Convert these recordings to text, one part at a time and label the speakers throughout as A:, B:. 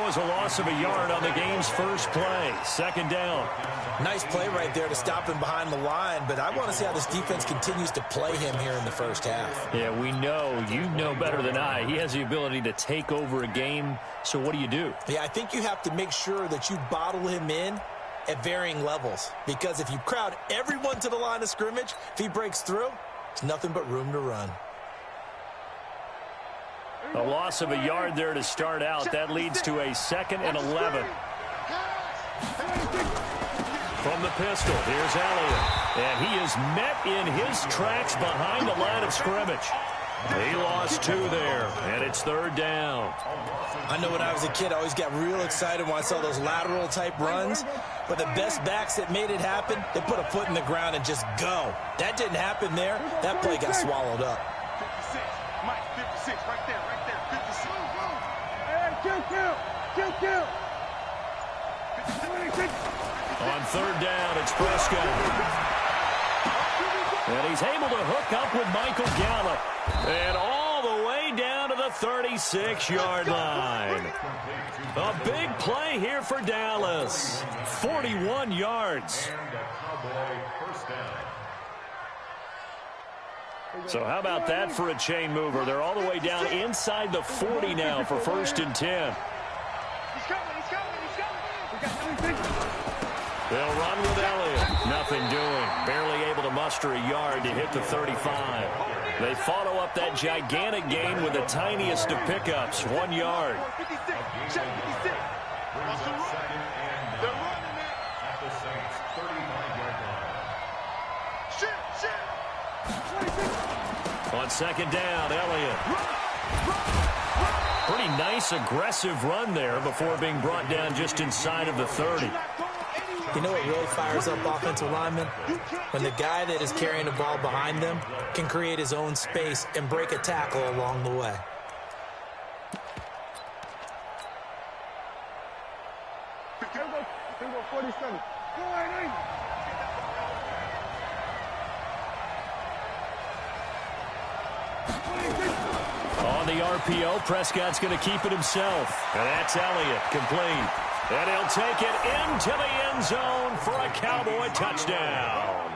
A: was a loss of a yard on the game's first play. Second down.
B: Nice play right there to stop him behind the line, but I want to see how this defense continues to play him here in the first half.
A: Yeah, we know. You know better than I. He has the ability to take over a game, so what do you do?
B: Yeah, I think you have to make sure that you bottle him in at varying levels, because if you crowd everyone to the line of scrimmage, if he breaks through, it's nothing but room to run.
A: A loss of a yard there to start out. That leads to a 2nd and 11. From the pistol, here's Elliott. And he is met in his tracks behind the line of scrimmage. He lost 2 there, and it's 3rd down.
B: I know when I was a kid, I always got real excited when I saw those lateral-type runs. But the best backs that made it happen, they put a foot in the ground and just go. That didn't happen there. That play got swallowed up.
C: 56, Mike, 56, right there, 56. Hey, kill.
A: On 3rd down, it's Prescott. And he's able to hook up with Michael Gallup. And all the way down to the 36-yard line. A big play here for Dallas. 41 yards. So how about that for a chain mover? They're all the way down inside the 40 now for 1st and 10. They'll run with Elliott. Nothing doing. Barely able to muster a yard to hit the 35. They follow up that gigantic gain with the tiniest of pickups, 1 yard. On 2nd down, Elliott. Pretty nice, aggressive run there before being brought down just inside of the 30.
B: You know what really fires up offensive linemen? When the guy that is carrying the ball behind them can create his own space and break a tackle along the way.
A: On the RPO, Prescott's going to keep it himself. And that's Elliott, complete. And he'll take it into the end zone for a Cowboy touchdown.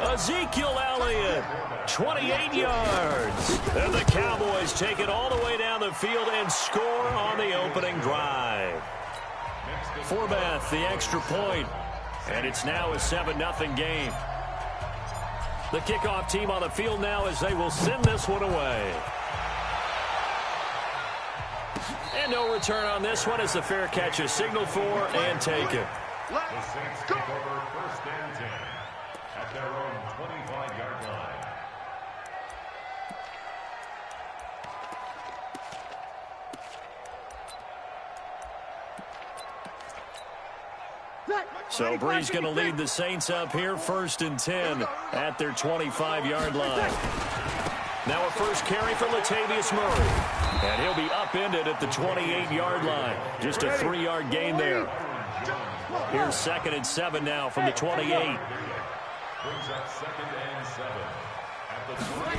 A: Ezekiel Elliott, 28 yards. And the Cowboys take it all the way down the field and score on the opening drive. Forbath, the extra point. And it's now a 7-0 game. The kickoff team on the field now as they will send this one away. And no return on this one as the fair catch is signaled for and taken.
D: The Saints take over 1st and 10 at their own 25-yard line.
A: So Bree's going to lead the Saints up here 1st and 10 at their 25-yard line. Now a first carry for Latavius Murray. And he'll be upended at the 28-yard line. Just a 3-yard gain there. Here's 2nd and 7 now from the 28.
D: Brings up 2nd and 7 at the 28.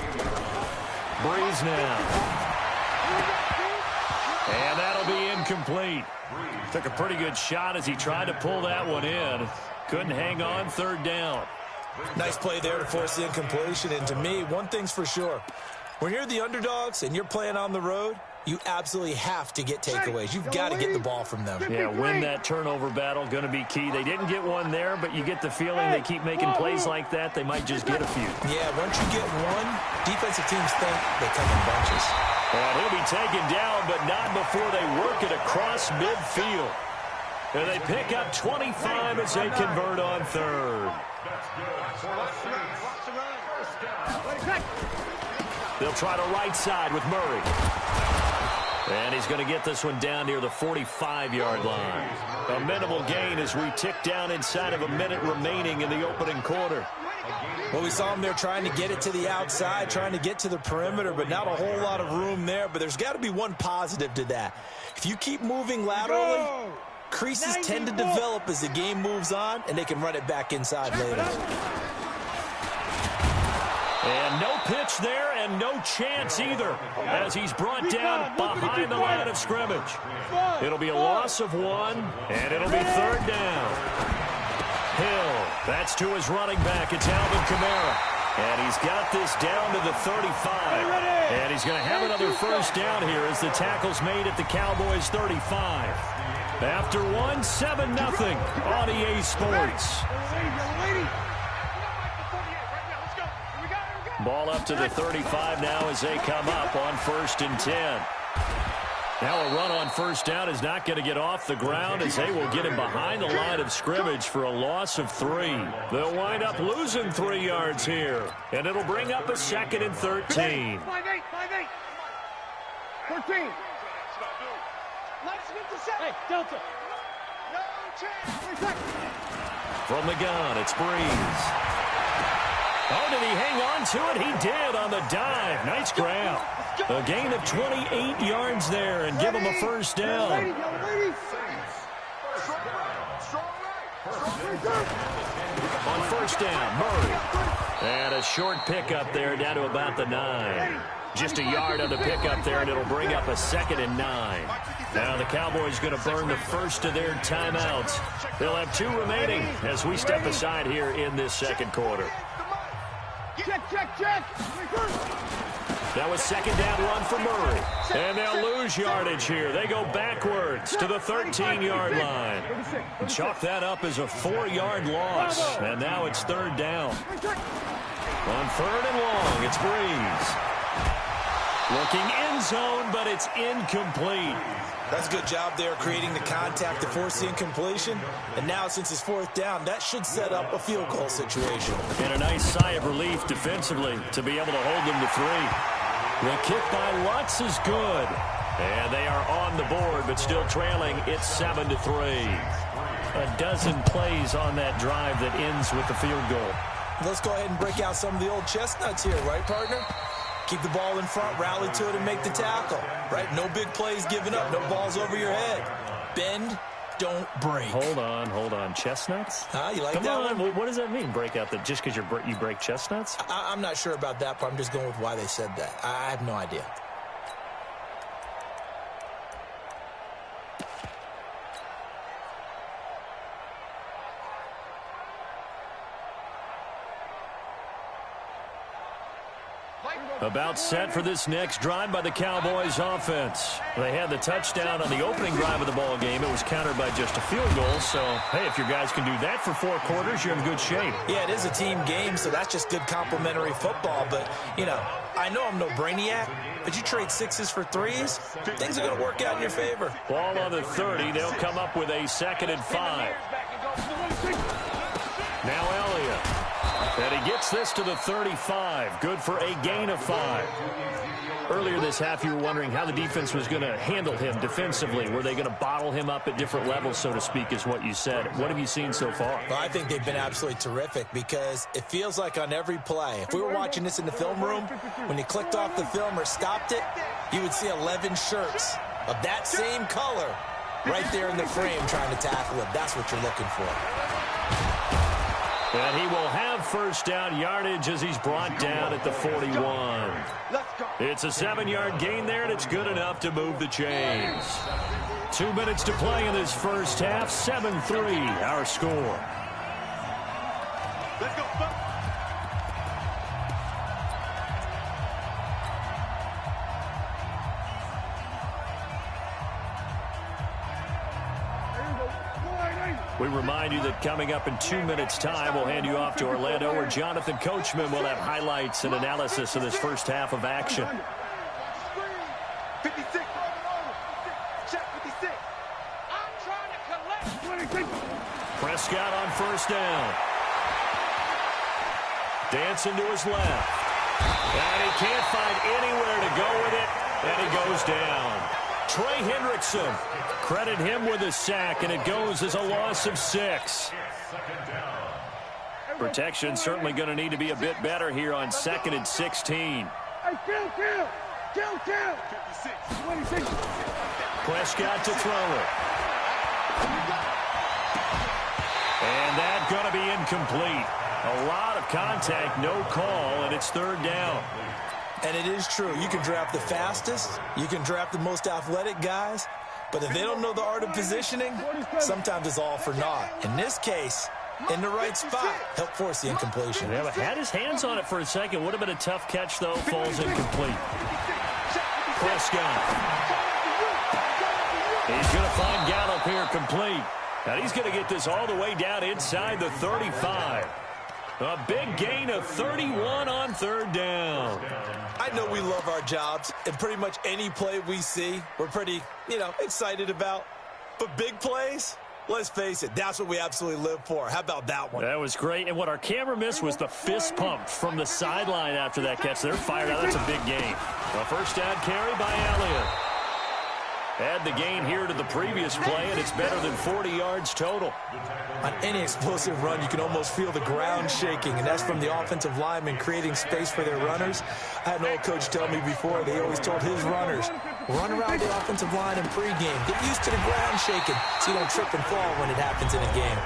A: Breeze now. And that'll be incomplete. Took a pretty good shot as he tried to pull that one in. Couldn't hang on, 3rd down.
B: Nice play there to force the incompletion. And to me, one thing's for sure. When you're the underdogs and you're playing on the road, you absolutely have to get takeaways. You've got to get the ball from them.
A: Yeah, win that turnover battle, going to be key. They didn't get one there, but you get the feeling they keep making plays like that, they might just get a few.
B: Yeah, once you get one, defensive teams think they come in bunches.
A: And he'll be taken down, but not before they work it across midfield. And they pick up 25 as they convert on 3rd. They'll try to right side with Murray. And he's going to get this one down near the 45-yard line. A minimal gain as we tick down inside of a minute remaining in the opening quarter.
B: Well, we saw him there trying to get it to the outside, trying to get to the perimeter, but not a whole lot of room there. But there's got to be one positive to that. If you keep moving laterally, creases tend to develop as the game moves on, and they can run it back inside later.
A: And no pitch there and no chance either as he's brought down behind the line of scrimmage. It'll be a loss of 1, and it'll be 3rd down. Hill, that's to his running back. It's Alvin Kamara. And he's got this down to the 35. And he's going to have another 1st down here as the tackle's made at the Cowboys' 35. After 1, 7-0 on EA Sports. Ball up to the 35 now as they come up on 1st and 10. Now a run on 1st down is not going to get off the ground as they will get him behind the line of scrimmage for a loss of 3. They'll wind up losing 3 yards here, and it'll bring up a 2nd and 13.
C: 5-8. 13. Let's get the set. Hey, Delta. No chance.
A: From the gun, it's Breeze. Oh, did he hang on to it? He did on the dive. Nice grab. A gain of 28 yards there and give him a 1st down. On 1st down, Murray. And a short pickup there down to about the 9. Just a yard on the pickup there, and it'll bring up a 2nd and 9. Now the Cowboys going to burn the first of their timeouts. They'll have 2 remaining as we step aside here in this 2nd quarter.
C: Check.
A: That was 2nd down run for Murray. And they'll lose yardage here. They go backwards to the 13-yard line. And chalk that up as a 4-yard loss. And now it's 3rd down. On 3rd and long, it's Breeze. Looking end zone, but it's incomplete.
B: That's a good job there creating the contact to force the incompletion. And now since it's 4th down, that should set up a field goal situation.
A: And a nice sigh of relief defensively to be able to hold them to 3. The kick by Lutz is good. And they are on the board, but still trailing. It's 7-3. A dozen plays on that drive that ends with the field goal.
B: Let's go ahead and break out some of the old chestnuts here, right, partner? Keep the ball in front, rally to it, and make the tackle, right? No big plays given up, no balls over your head. Bend, don't break.
A: Hold on. Chestnuts?
B: You like
A: Come
B: that
A: on.
B: one?
A: What does that mean, break out? Just because you break chestnuts?
B: I'm not sure about that part. I'm just going with why they said that. I have no idea.
A: About set for this next drive by the Cowboys offense. They had the touchdown on the opening drive of the ball game. It was countered by just a field goal. So, hey, if your guys can do that for 4 quarters, you're in good shape.
B: Yeah, it is a team game, so that's just good complimentary football. But, you know, I know I'm no brainiac, but you trade 6s for 3s, things are going to work out in your favor.
A: Ball on the 30. They'll come up with a 2nd and 5. Now Elliott. And he gets this to the 35. Good for a gain of 5. Earlier this half, you were wondering how the defense was going to handle him defensively. Were they going to bottle him up at different levels, so to speak, is what you said. What have you seen so far?
B: Well, I think they've been absolutely terrific because it feels like on every play, if we were watching this in the film room, when you clicked off the film or stopped it, you would see 11 shirts of that same color right there in the frame trying to tackle him. That's what you're looking for.
A: And he will have 1st down yardage as he's brought down at the 41. It's a 7-yard gain there, and it's good enough to move the chains. 2 minutes to play in this first half. 7-3, our score.
C: Let's go.
A: We remind you that coming up in 2 minutes' time, we'll hand you off to Orlando, where Jonathan Coachman will have highlights and analysis of this first half of action.
C: 56. Check 56. I'm trying to collect.
A: Prescott on 1st down. Dancing to his left. And he can't find anywhere to go with it, and he goes down. Trey Hendrickson, credit him with a sack, and it goes as a loss of 6. Protection certainly going to need to be a bit better here on 2nd and 16.
C: Hey, kill. 26.
A: Prescott to throw it. And that going to be incomplete. A lot of contact, no call, and it's third down.
B: And it is true. You can draft the fastest. You can draft the most athletic guys. But if they don't know the art of positioning, sometimes it's all for naught. In this case, in the right spot, help force the incompletion.
A: Yeah, had his hands on it for a second. Would have been a tough catch, though. Falls incomplete. Prescott. He's going to find Gallup here complete. And he's going to get this all the way down inside the 35. A big gain of 31 on third down.
B: I know we love our jobs, and pretty much any play we see, we're pretty, excited about. But big plays, let's face it, that's what we absolutely live for. How about that one?
A: That was great. And what our camera missed was the fist pump from the sideline after that catch. They're fired out. That's a big gain. A first down carry by Elliott. Add the gain here to the previous play, and it's better than 40 yards total.
B: On any explosive run, you can almost feel the ground shaking, and that's from the offensive linemen creating space for their runners. I had an old coach tell me before, they always told his runners, run around the offensive line in pregame. Get used to the ground shaking so you don't trip and fall when it happens in a game.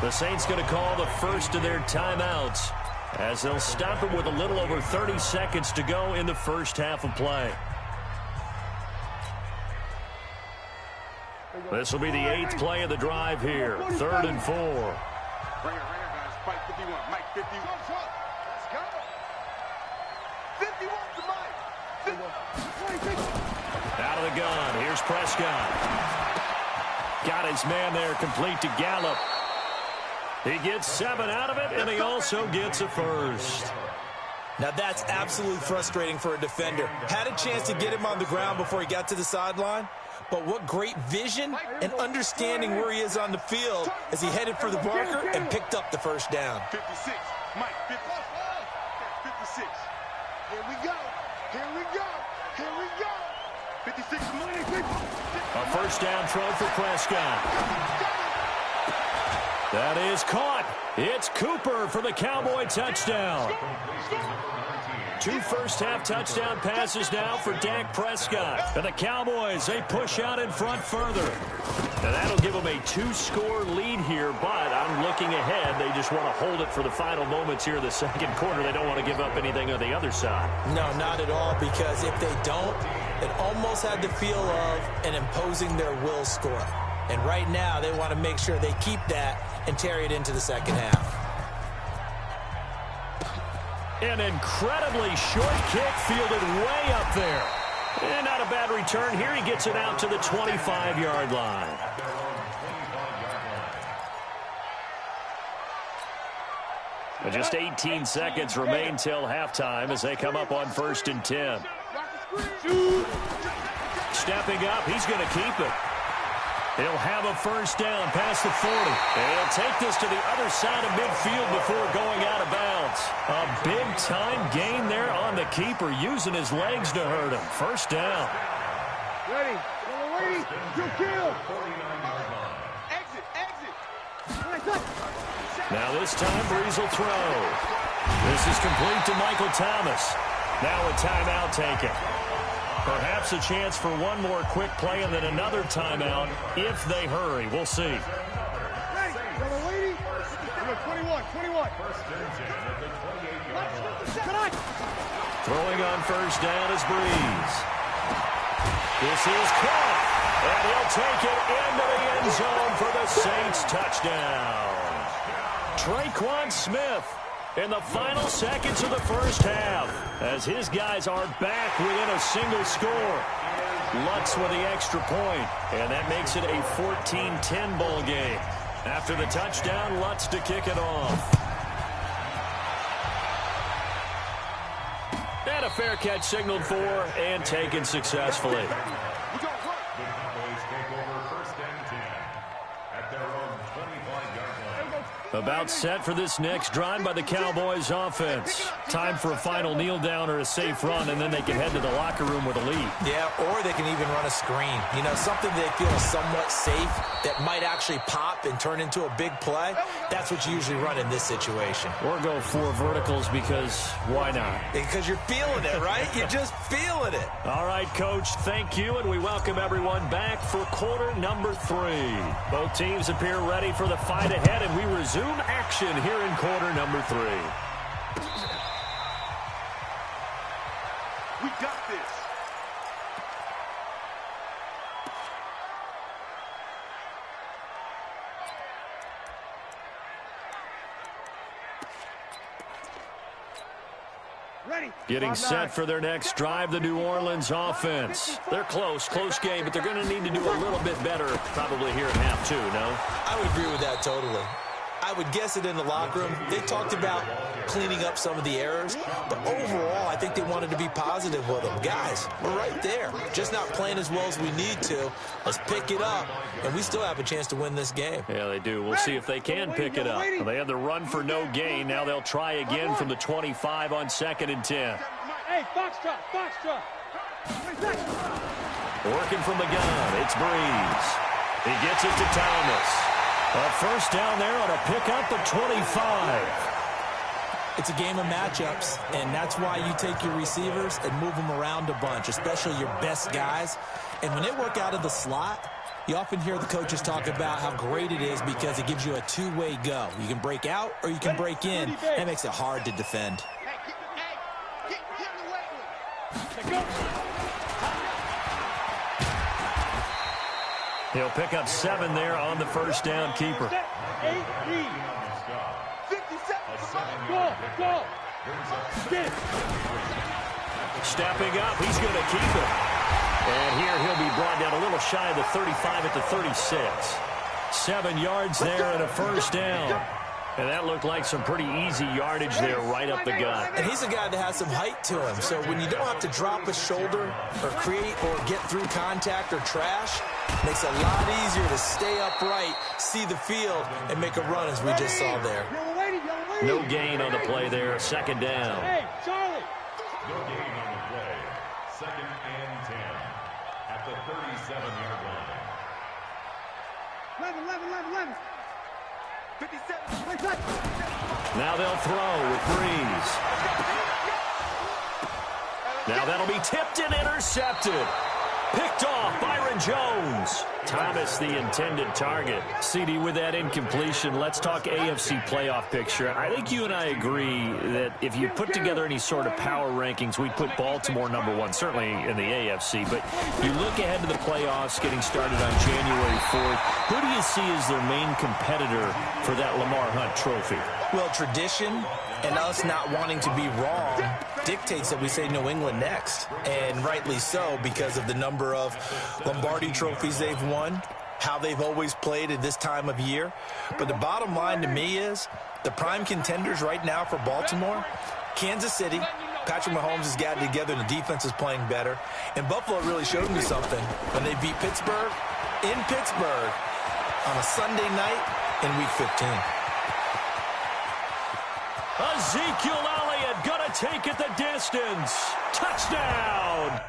A: The Saints going to call the first of their timeouts as they'll stop it with a little over 30 seconds to go in the first half of play. This will be the 8th play of the drive here. 3rd and 4.
C: Right here, guys. Mike 51. Mike 51. Let's go. 51 to Mike.
A: Out of the gun. Here's Prescott. Got his man there complete to Gallup. He gets 7 out of it, and he also gets a first.
B: Now that's absolutely frustrating for a defender. Had a chance to get him on the ground before he got to the sideline. But what great vision and understanding where he is on the field as he headed for the marker and picked up the first down.
C: 56. Mike, 56. Here we go. Here we go. Here we go. 56 money, people.
A: A first down throw for Prescott. That is caught. It's Cooper for the Cowboy touchdown. 2 first-half touchdown passes now for Dak Prescott. And the Cowboys, they push out in front further. And that'll give them a 2-score lead here, but I'm looking ahead. They just want to hold it for the final moments here in the second quarter. They don't want to give up anything on the other side.
B: No, not at all, because if they don't, it almost had the feel of an imposing their will score. And right now, they want to make sure they keep that and carry it into the second half.
A: An incredibly short kick fielded way up there. And not a bad return here. He gets it out to the 25-yard line. But just 18 seconds remain till halftime as they come up on 1st and 10. Stepping up, he's going to keep it. He'll have a first down past the 40. And he'll take this to the other side of midfield before going out of bounds. A big-time gain there on the keeper, using his legs to hurt him. First down.
C: Ready. You kill. Exit.
A: Now this time, Breeze will throw. This is complete to Michael Thomas. Now a timeout taken. Perhaps a chance for one more quick play and then another timeout if they hurry. We'll see.
C: Ready. 21.
A: Throwing on first down is Breeze. This is caught. And he'll take it into the end zone for the Saints touchdown. Traquan Smith in the final seconds of the first half as his guys are back within a single score. Lutz with the extra point, and that makes it a 14-10 ball game. After the touchdown, Lutz to kick it off. And a fair catch signaled for and taken successfully. About set for this next drive by the Cowboys offense. Time for a final kneel down or a safe run, and then they can head to the locker room with a lead.
B: Yeah, or they can even run a screen. Something they feel is somewhat safe that might actually pop and turn into a big play. That's what you usually run in this situation.
A: Or go 4 verticals because why not?
B: Because you're feeling it, right? You're just feeling it.
A: All right, Coach, thank you, and we welcome everyone back for quarter number 3. Both teams appear ready for the fight ahead, and we resume resume action here in quarter number 3.
C: We got this.
A: Getting set for their next drive, the New Orleans offense. They're close game, but they're going to need to do a little bit better probably here at half 2, no?
B: I would agree with that totally. I would guess it in the locker room. They talked about cleaning up some of the errors, but overall, I think they wanted to be positive with them. Guys, we're right there. Just not playing as well as we need to. Let's pick it up, and we still have a chance to win this game.
A: Yeah, they do. We'll see if they can pick it up. They had the run for no gain. Now they'll try again from the 25 on 2nd and 10.
E: Hey, Foxtrot.
A: Working from the gun, it's Breeze. He gets it to Thomas. A first down there on a pickup at 25.
B: It's a game of matchups, and that's why you take your receivers and move them around a bunch, especially your best guys. And when they work out of the slot, you often hear the coaches talk about how great it is because it gives you a two-way go. You can break out or you can break in. That makes it hard to defend.
A: He'll pick up 7 there on the first down keeper. Stepping up, he's going to keep it. And here he'll be brought down a little shy of the 35 at the 36. 7 yards there and a first down. And that looked like some pretty easy yardage there right up the gut.
B: And he's a guy that has some height to him. So when you don't have to drop a shoulder or create or get through contact or trash, it makes it a lot easier to stay upright, see the field, and make a run as we just saw there.
A: No gain on the play there. 2nd down.
E: Hey, Charlie.
D: No gain on the play. 2nd and 10 at the 37-yard line.
E: 11.
C: 57.
A: Now they'll throw with Breeze. Now that'll be tipped and intercepted. Picked off Byron Jones. Thomas, the intended target. CD, with that incompletion, let's talk AFC playoff picture. I think you and I agree that if you put together any sort of power rankings, we'd put Baltimore #1, certainly in the AFC. But you look ahead to the playoffs getting started on January 4th. Who do you see as their main competitor for that Lamar Hunt trophy?
B: Well, tradition and us not wanting to be wrong dictates that we say New England next. And rightly so, because of the number of Lombardi trophies they've won, how they've always played at this time of year. But the bottom line to me is the prime contenders right now for Baltimore, Kansas City. Patrick Mahomes has gotten together and the defense is playing better. And Buffalo really showed me something when they beat Pittsburgh in Pittsburgh on a Sunday night in Week 15.
A: Ezekiel Elliott gonna take it the distance. Touchdown!